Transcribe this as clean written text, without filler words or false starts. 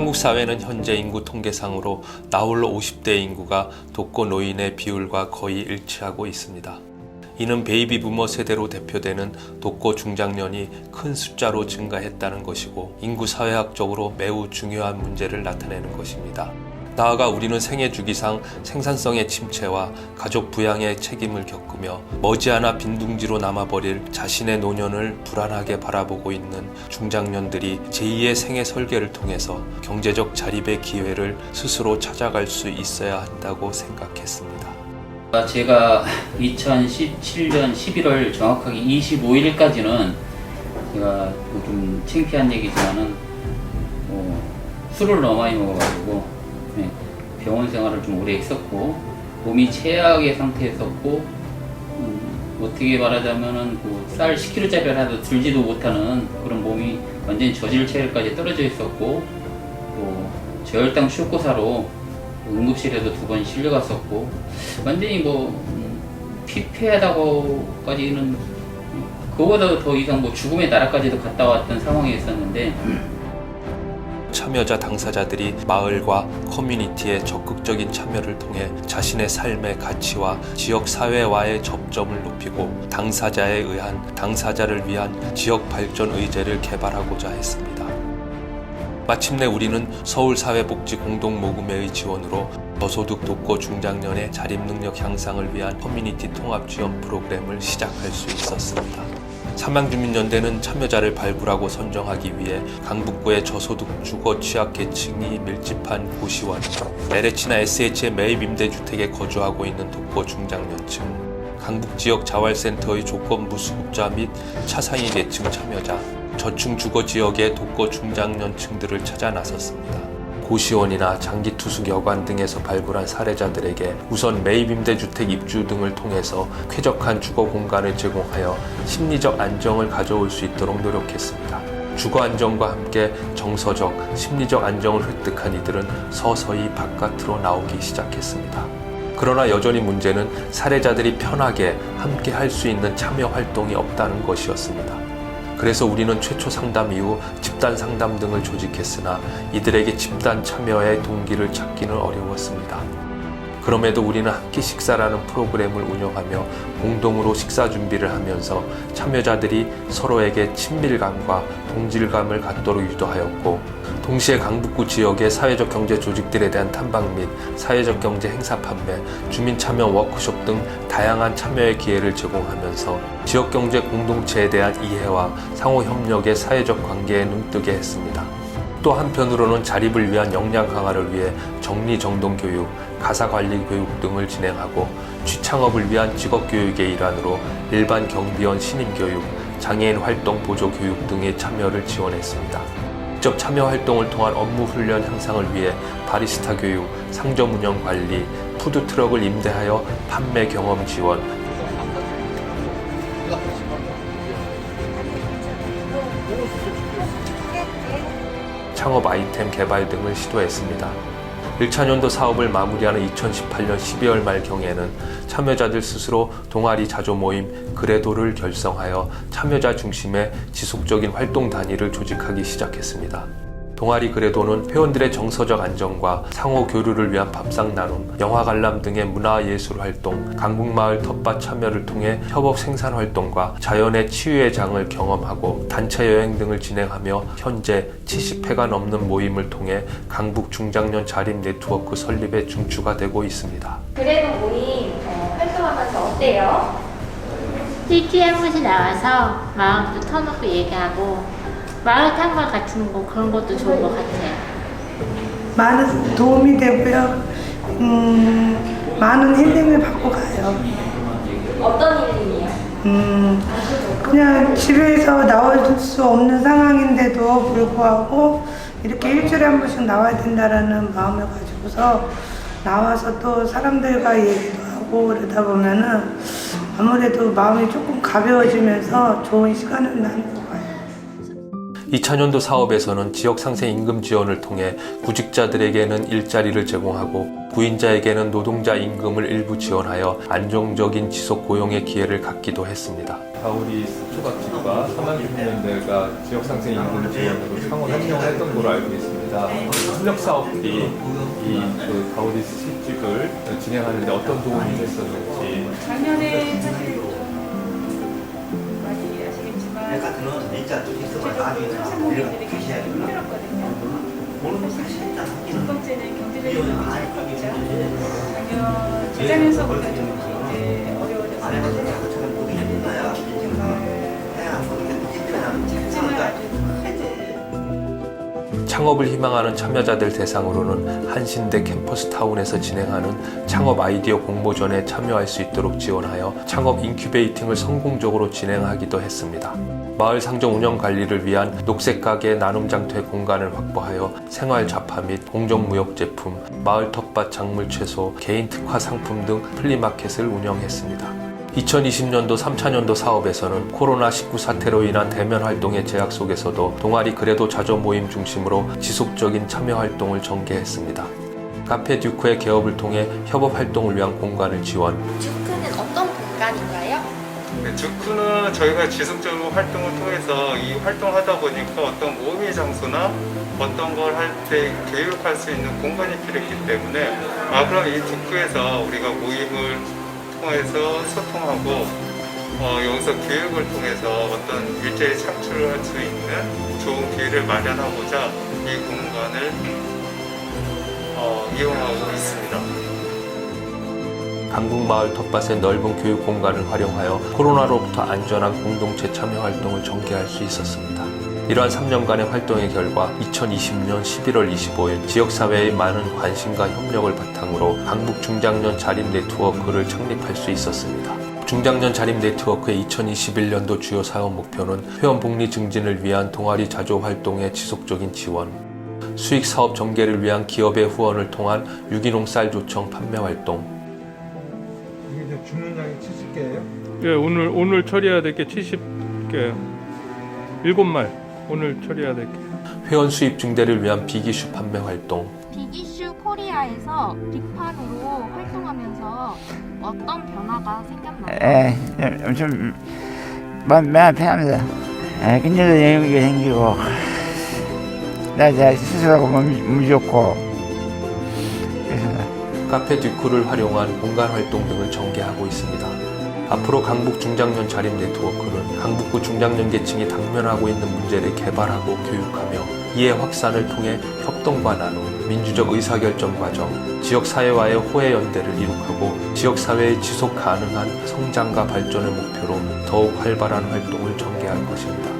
한국 사회는 현재 인구 통계상으로 나홀로 50대 인구가 독거 노인의 비율과 거의 일치하고 있습니다. 이는 베이비 부머 세대로 대표되는 독거 중장년이 큰 숫자로 증가했다는 것이고 인구 사회학적으로 매우 중요한 문제를 나타내는 것입니다. 나아가 우리는 생애 주기상 생산성의 침체와 가족 부양의 책임을 겪으며 머지않아 빈둥지로 남아버릴 자신의 노년을 불안하게 바라보고 있는 중장년들이 제2의 생애 설계를 통해서 경제적 자립의 기회를 스스로 찾아갈 수 있어야 한다고 생각했습니다. 제가 2017년 11월 정확하게 25일까지는 제가 좀 창피한 얘기지만은 술을 너무 많이 먹어가지고 병원 생활을 좀 오래 했었고 몸이 최악의 상태였었고 어떻게 말하자면은 쌀 10kg짜리를 하도 들지도 못하는 그런 몸이 완전히 저질 체력까지 떨어져 있었고 또 저혈당 쇼크사로 응급실에도 2번 실려갔었고 완전히 피폐하다고까지는 그거보다 더 이상 죽음의 나라까지도 갔다 왔던 상황이었었는데 참여자 당사자들이 마을과 커뮤니티의 적극적인 참여를 통해 자신의 삶의 가치와 지역 사회와의 접점을 높이고 당사자를 위한 지역 발전 의제를 개발하고자 했습니다. 마침내 우리는 서울사회복지공동모금회의 지원으로 저소득 독거 중장년의 자립능력 향상을 위한 커뮤니티 통합 지원 프로그램을 시작할 수 있었습니다. 삼양주민연대는 참여자를 발굴하고 선정하기 위해 강북구의 저소득 주거 취약계층이 밀집한 고시원, LH나 SH의 매입 임대주택에 거주하고 있는 독거 중장년층, 강북지역 자활센터의 조건부 수급자 및 차상위 계층 참여자, 저층 주거지역의 독거 중장년층들을 찾아 나섰습니다. 고시원이나 장기투숙여관 등에서 발굴한 사례자들에게 우선 매입임대주택 입주 등을 통해서 쾌적한 주거 공간을 제공하여 심리적 안정을 가져올 수 있도록 노력했습니다. 주거 안정과 함께 정서적, 심리적 안정을 획득한 이들은 서서히 바깥으로 나오기 시작했습니다. 그러나 여전히 문제는 사례자들이 편하게 함께 할 수 있는 참여 활동이 없다는 것이었습니다. 그래서 우리는 최초 상담 이후 집단 상담 등을 조직했으나 이들에게 집단 참여의 동기를 찾기는 어려웠습니다. 그럼에도 우리는 한 끼 식사라는 프로그램을 운영하며 공동으로 식사 준비를 하면서 참여자들이 서로에게 친밀감과 동질감을 갖도록 유도하였고, 동시에 강북구 지역의 사회적 경제 조직들에 대한 탐방 및 사회적 경제 행사 판매, 주민 참여 워크숍 등 다양한 참여의 기회를 제공하면서 지역 경제 공동체에 대한 이해와 상호 협력의 사회적 관계에 눈뜨게 했습니다. 또 한편으로는 자립을 위한 역량 강화를 위해 정리정돈 교육, 가사관리 교육 등을 진행하고 취창업을 위한 직업교육의 일환으로 일반 경비원 신임교육, 장애인 활동 보조 교육 등의 참여를 지원했습니다. 직접 참여 활동을 통한 업무 훈련 향상을 위해 바리스타 교육, 상점 운영 관리, 푸드트럭을 임대하여 판매 경험 지원, 창업 아이템 개발 등을 시도했습니다. 1차년도 사업을 마무리하는 2018년 12월 말경에는 참여자들 스스로 동아리 자조 모임 그래도를 결성하여 참여자 중심의 지속적인 활동 단위를 조직하기 시작했습니다. 동아리 그래도는 회원들의 정서적 안정과 상호 교류를 위한 밥상 나눔, 영화 관람 등의 문화예술 활동, 강북마을 텃밭 참여를 통해 협업 생산 활동과 자연의 치유의 장을 경험하고 단체 여행 등을 진행하며 현재 70회가 넘는 모임을 통해 강북 중장년 자립 네트워크 설립에 중추가 되고 있습니다. 그래도 모임 활동하면서 어때요? 일주일에 한 번씩 나와서 마음도 터놓고 얘기하고 마을 탐방 같은 거 그런 것도 좋은 것 같아요. 많은 도움이 되고요. 많은 힐링을 받고 가요. 어떤 힐링이요? 그냥 집에서 나올 수 없는 상황인데도 불구하고 이렇게 일주일에 한 번씩 나와야 된다라는 마음을 가지고서 나와서 또 사람들과 얘기도 하고 그러다 보면은 아무래도 마음이 조금 가벼워지면서 좋은 시간을 나는 것 같아요. 2차년도 사업에서는 지역상생 임금 지원을 통해 구직자들에게는 일자리를 제공하고 구인자에게는 노동자 임금을 일부 지원하여 안정적인 지속 고용의 기회를 갖기도 했습니다. 가오리 초밥집과 삼양주민연대가 지역상생 임금 지원으로 상호 협력을 했던 걸로 알고 있습니다. 반갑습니다. 협력 사업들이 그 가오디스 시집을 진행하는데 어떤 도움이 됐었는지. 작년에 사실 좀 많이 아시겠지만 소상공인들이 굉장히 힘들었거든요. 첫 번째는 경제적인 문제가 있죠. 재작년서부터 좀 이제 어려워졌어요. 작지만 아주 창업을 희망하는 참여자들 대상으로는 한신대 캠퍼스타운에서 진행하는 창업 아이디어 공모전에 참여할 수 있도록 지원하여 창업 인큐베이팅을 성공적으로 진행하기도 했습니다. 마을 상점 운영 관리를 위한 녹색 가게 나눔장터 공간을 확보하여 생활 잡화 및 공정무역 제품, 마을 텃밭 작물 채소, 개인 특화 상품 등 플리마켓을 운영했습니다. 2020년도 3차년도 사업에서는 코로나19 사태로 인한 대면 활동의 제약 속에서도 동아리 그래도 자조 모임 중심으로 지속적인 참여 활동을 전개했습니다. 카페 듀크의 개업을 통해 협업 활동을 위한 공간을 지원. 듀크는 어떤 공간인가요? 네, 듀크는 저희가 지속적으로 활동을 통해서 이 활동하다 보니까 어떤 모임의 장소나 어떤 걸 할 때 교육할 수 있는 공간이 필요했기 때문에 그럼 이 듀크에서 우리가 모임을 통해서 소통하고 여기서 교육을 통해서 어떤 일자리 창출을 할 수 있는 좋은 기회를 마련하고자 이 공간을 이용하고 있습니다. 강북마을 텃밭의 넓은 교육 공간을 활용하여 코로나로부터 안전한 공동체 참여 활동을 전개할 수 있었습니다. 이러한 3년간의 활동의 결과 2020년 11월 25일 지역사회의 많은 관심과 협력을 바탕으로 강북 중장년 자립 네트워크를 창립할 수 있었습니다. 중장년 자립 네트워크의 2021년도 주요 사업 목표는 회원 복리 증진을 위한 동아리 자조 활동의 지속적인 지원, 수익 사업 전개를 위한 기업의 후원을 통한 유기농 쌀 조청 판매 활동. 이게 이제 주문 양이 70개예요? 예, 오늘 처리해야 될 게 70개. 7말 오늘 처리해야 될 게. 회원 수입 증대를 위한 빅이슈 판매 활동. 빅이슈 코리아에서 빅판으로 활동하면서 어떤 변화가 생겼나요? 좀 마음 편합니다. 근육도 여유가 생기고 나 스스로가 몸이 좋고 그래서 카페 듀크를 활용한 공간 활동 등을 전개하고 있습니다. 앞으로 강북 중장년 자립 네트워크는 강북구 중장년 계층이 당면하고 있는 문제를 개발하고 교육하며 이해 확산을 통해 협동과 나눔, 민주적 의사결정 과정, 지역사회와의 호혜 연대를 이룩하고 지역사회의 지속 가능한 성장과 발전을 목표로 더욱 활발한 활동을 전개할 것입니다.